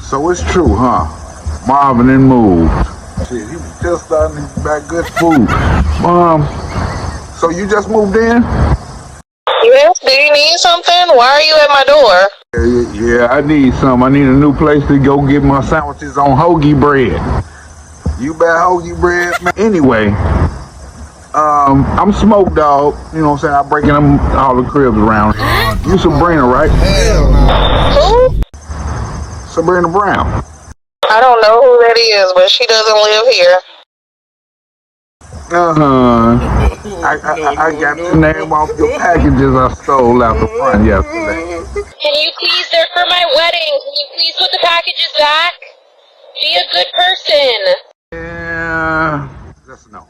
So it's true, huh? Marvin and moved. Shit, he was just starting to buy good food. So you just moved in? Yes, do you need something? Why are you at my door? Yeah, I need some. I need a new place to go get my sandwiches on hoagie bread. You buy hoagie bread, man. Anyway, I'm Smoke Dog. You know what I'm saying? I'm breaking them all the cribs around. You Sabrina, right? Hell no. Who? Sabrina Brown. I don't know who that is, but she doesn't live here. I got the name off your packages I stole out the front yesterday. Can you please, they're for my wedding. Can you please put the packages back? Be a good person. Yeah, that's a no.